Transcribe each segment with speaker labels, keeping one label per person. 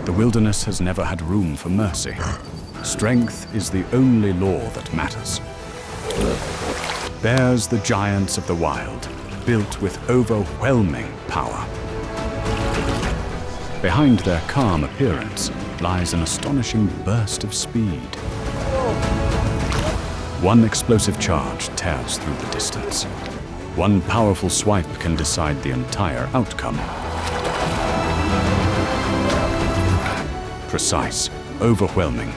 Speaker 1: The wilderness has never had room for mercy. Strength is the only law that matters. Bears, the giants of the wild, built with overwhelming power. Behind their calm appearance lies an astonishing burst of speed. One explosive charge tears through the distance. One powerful swipe can decide the entire outcome. Precise, overwhelming.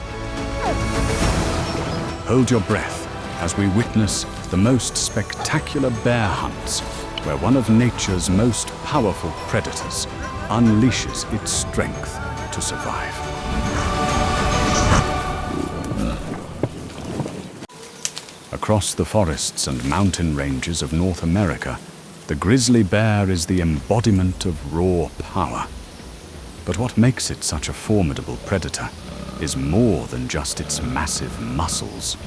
Speaker 1: Hold your breath as we witness the most spectacular bear hunts, where one of nature's most powerful predators unleashes its strength to survive. Across the forests and mountain ranges of North America, the grizzly bear is the embodiment of raw power. But what makes it such a formidable predator is more than just its massive muscles.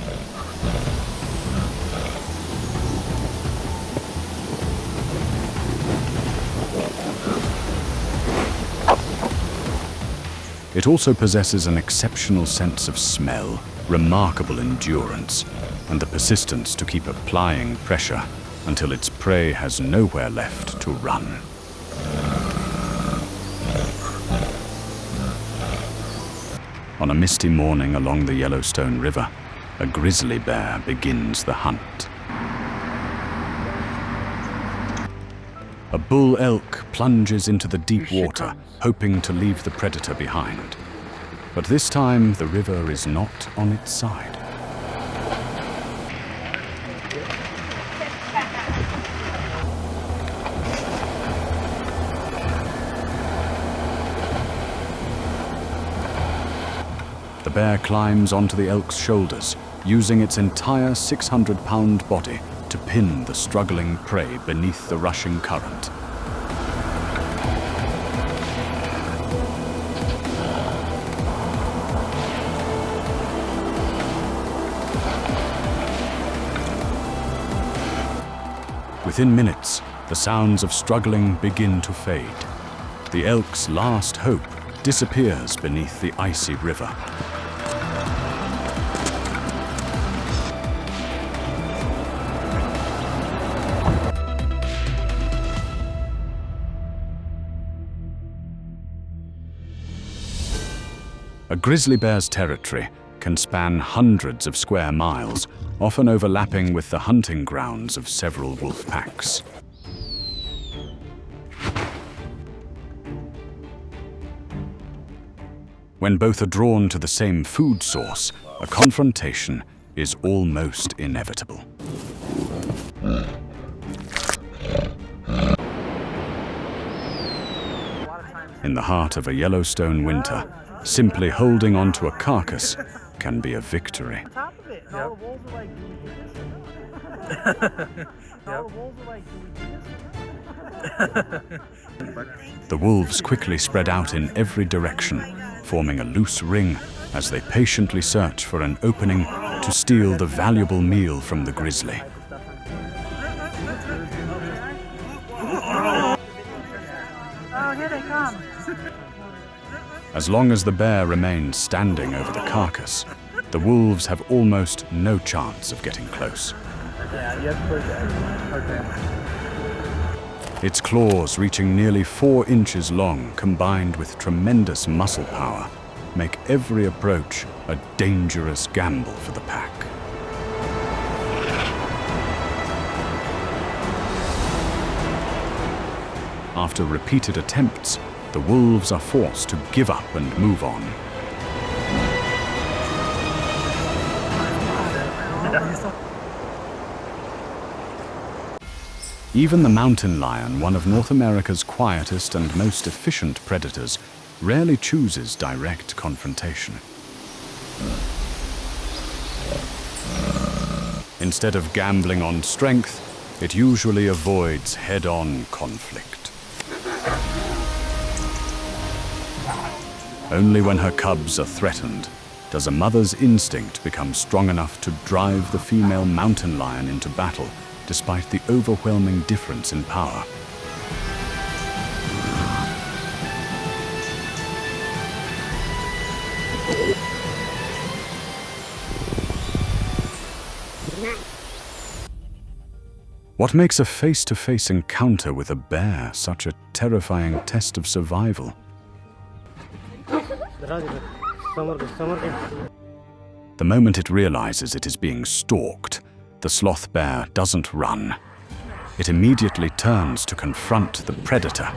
Speaker 1: It also possesses an exceptional sense of smell, remarkable endurance, and the persistence to keep applying pressure until its prey has nowhere left to run. On a misty morning along the Yellowstone River, a grizzly bear begins the hunt. A bull elk plunges into the deep water, hoping to leave the predator behind. But this time, the river is not on its side. The bear climbs onto the elk's shoulders, using its entire 600-pound body to pin the struggling prey beneath the rushing current. Within minutes, the sounds of struggling begin to fade. The elk's last hope disappears beneath the icy river. A grizzly bear's territory can span hundreds of square miles, often overlapping with the hunting grounds of several wolf packs. When both are drawn to the same food source, a confrontation is almost inevitable. In the heart of a Yellowstone winter, simply holding onto a carcass can be a victory. The wolves quickly spread out in every direction, forming a loose ring as they patiently search for an opening to steal the valuable meal from the grizzly.
Speaker 2: Oh, here they come.
Speaker 1: As long as the bear remains standing over the carcass, the wolves have almost no chance of getting close.
Speaker 3: Yeah, you have to put that.
Speaker 1: Its claws, reaching nearly 4 inches long, combined with tremendous muscle power, make every approach a dangerous gamble for the pack. After repeated attempts, the wolves are forced to give up and move on. Even the mountain lion, one of North America's quietest and most efficient predators, rarely chooses direct confrontation. Instead of gambling on strength, it usually avoids head-on conflict. Only when her cubs are threatened does a mother's instinct become strong enough to drive the female mountain lion into battle, despite the overwhelming difference in power. What makes a face-to-face encounter with a bear such a terrifying test of survival?
Speaker 3: The
Speaker 1: moment it realizes it is being stalked, the sloth bear doesn't run. It immediately turns to confront the predator.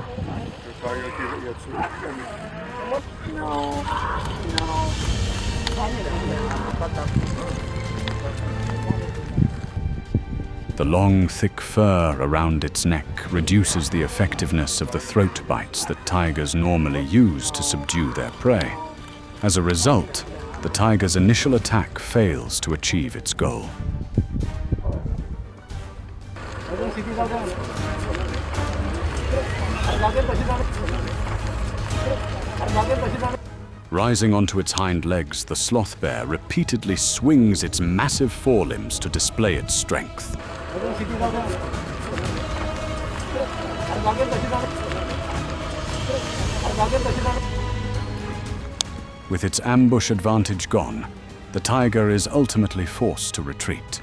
Speaker 1: The long, thick fur around its neck reduces the effectiveness of the throat bites that tigers normally use to subdue their prey. As a result, the tiger's initial attack fails to achieve its goal. Rising onto its hind legs, the sloth bear repeatedly swings its massive forelimbs to display its strength. With its ambush advantage gone, the tiger is ultimately forced to retreat.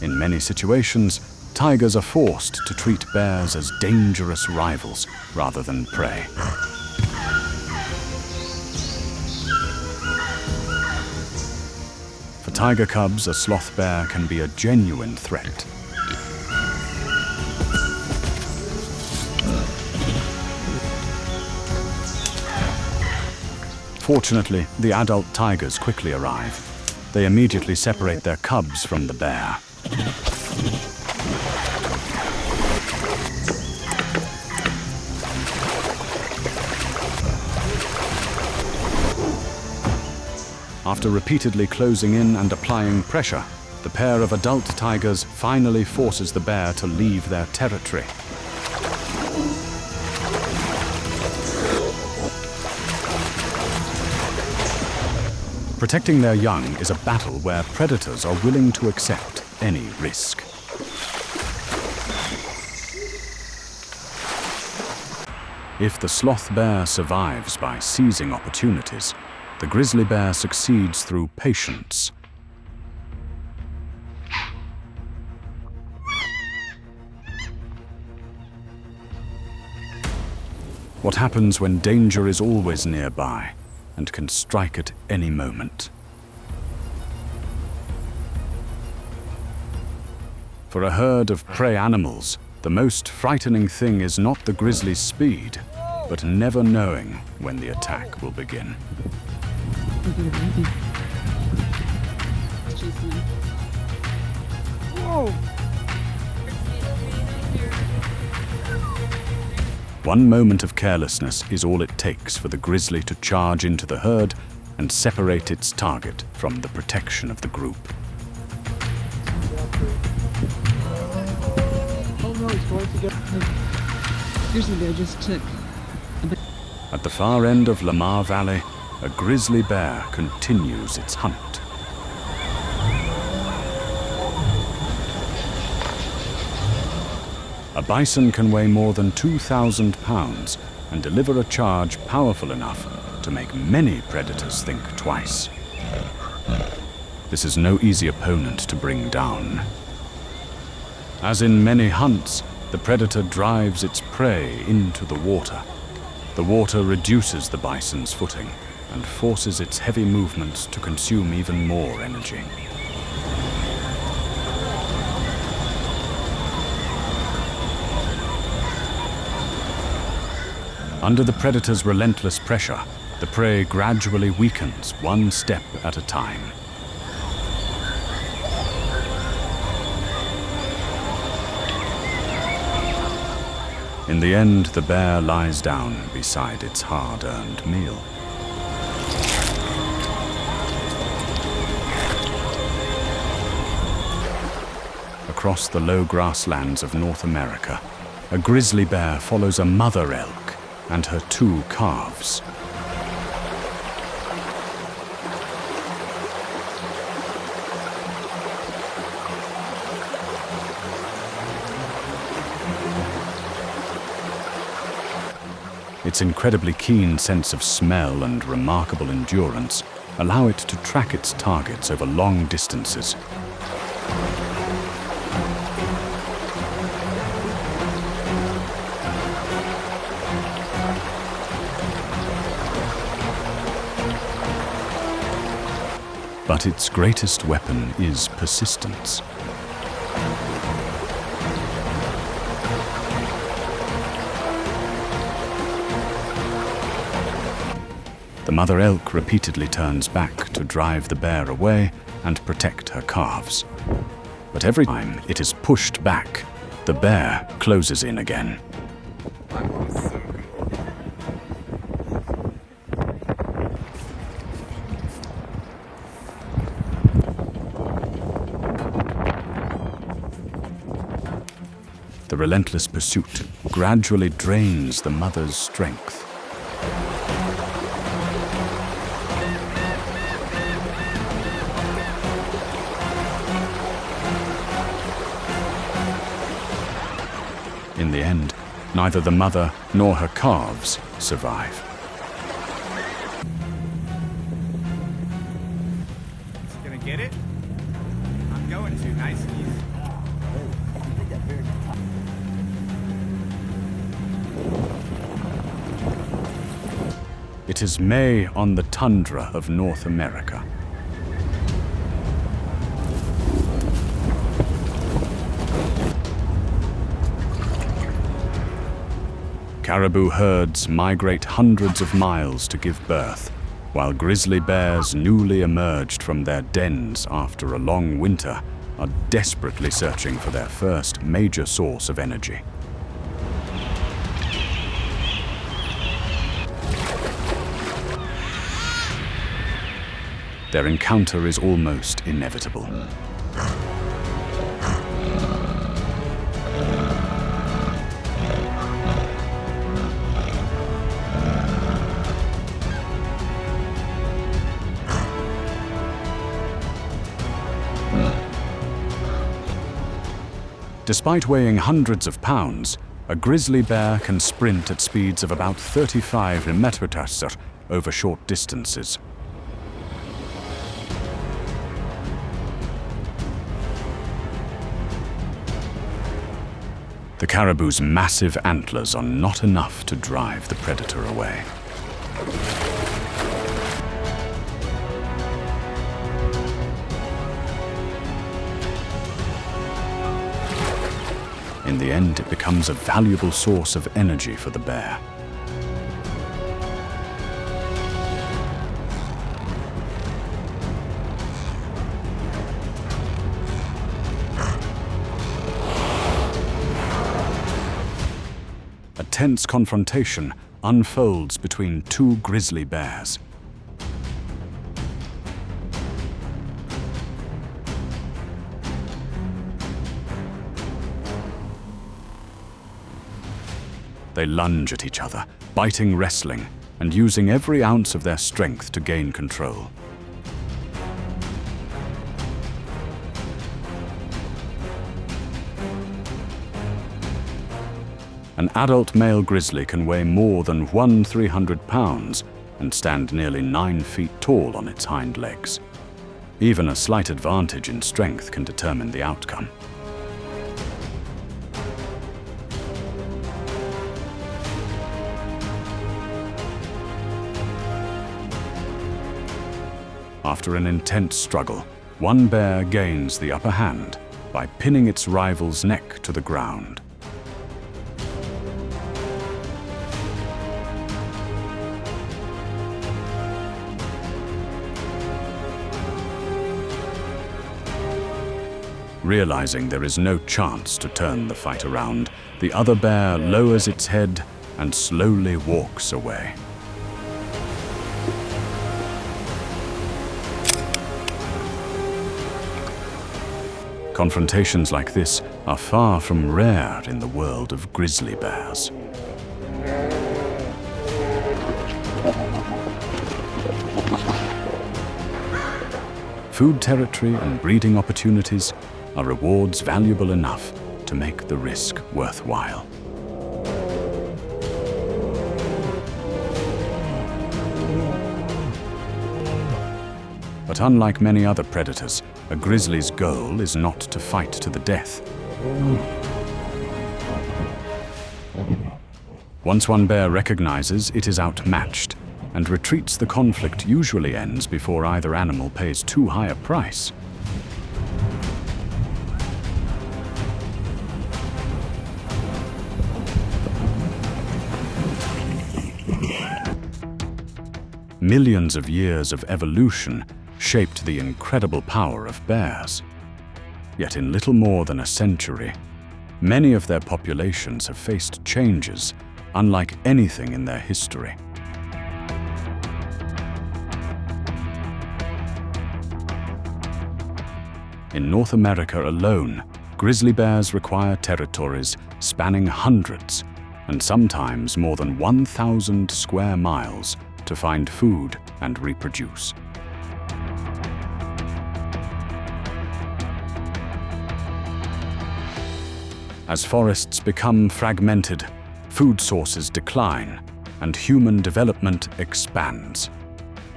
Speaker 1: In many situations, tigers are forced to treat bears as dangerous rivals rather than prey. For tiger cubs, a sloth bear can be a genuine threat. Fortunately, the adult tigers quickly arrive. They immediately separate their cubs from the bear. After repeatedly closing in and applying pressure, the pair of adult tigers finally forces the bear to leave their territory. Protecting their young is a battle where predators are willing to accept any risk. If the sloth bear survives by seizing opportunities, the grizzly bear succeeds through patience. What happens when danger is always nearby and can strike at any moment? For a herd of prey animals, the most frightening thing is not the grizzly's speed, but never knowing when the attack will begin. One moment of carelessness is all it takes for the grizzly to charge into the herd and separate its target from the protection of the group.
Speaker 4: Oh no, he's going to get... Grizzly bear just took...
Speaker 1: At the far end of Lamar Valley, a grizzly bear continues its hunt. A bison can weigh more than 2,000 pounds and deliver a charge powerful enough to make many predators think twice. This is no easy opponent to bring down. As in many hunts, the predator drives its prey into the water. The water reduces the bison's footing and forces its heavy movements to consume even more energy. Under the predator's relentless pressure, the prey gradually weakens one step at a time. In the end, the bear lies down beside its hard-earned meal. Across the low grasslands of North America, a grizzly bear follows a mother elk and her 2 calves. Its incredibly keen sense of smell and remarkable endurance allow it to track its targets over long distances. But its greatest weapon is persistence. The mother elk repeatedly turns back to drive the bear away and protect her calves. But every time it is pushed back, the bear closes in again. The relentless pursuit gradually drains the mother's strength. In the end, neither the mother nor her calves survive.
Speaker 5: Gonna get it? I'm going to, nice and easy.
Speaker 1: It is May on the tundra of North America. Caribou herds migrate hundreds of miles to give birth, while grizzly bears newly emerged from their dens after a long winter are desperately searching for their first major source of energy. Their encounter is almost inevitable. Despite weighing hundreds of pounds, a grizzly bear can sprint at speeds of about 35 km/h over short distances. The caribou's massive antlers are not enough to drive the predator away. In the end, it becomes a valuable source of energy for the bear. A tense confrontation unfolds between two grizzly bears. They lunge at each other, biting, wrestling, and using every ounce of their strength to gain control. An adult male grizzly can weigh more than 300 pounds and stand nearly 9 feet tall on its hind legs. Even a slight advantage in strength can determine the outcome. After an intense struggle, one bear gains the upper hand by pinning its rival's neck to the ground. Realizing there is no chance to turn the fight around, the other bear lowers its head and slowly walks away. Confrontations like this are far from rare in the world of grizzly bears. Food territory and breeding opportunities are rewards valuable enough to make the risk worthwhile. But unlike many other predators, a grizzly's goal is not to fight to the death. Once one bear recognizes it is outmatched and retreats, the conflict usually ends before either animal pays too high a price. Millions of years of evolution shaped the incredible power of bears. Yet in little more than a century, many of their populations have faced changes unlike anything in their history. In North America alone, grizzly bears require territories spanning hundreds and sometimes more than 1,000 square miles to find food and reproduce. As forests become fragmented, food sources decline, and human development expands.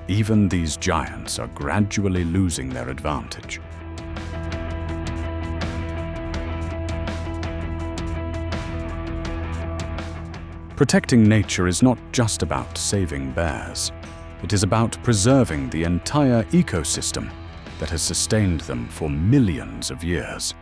Speaker 1: Even these giants are gradually losing their advantage. Protecting nature is not just about saving bears. It is about preserving the entire ecosystem that has sustained them for millions of years.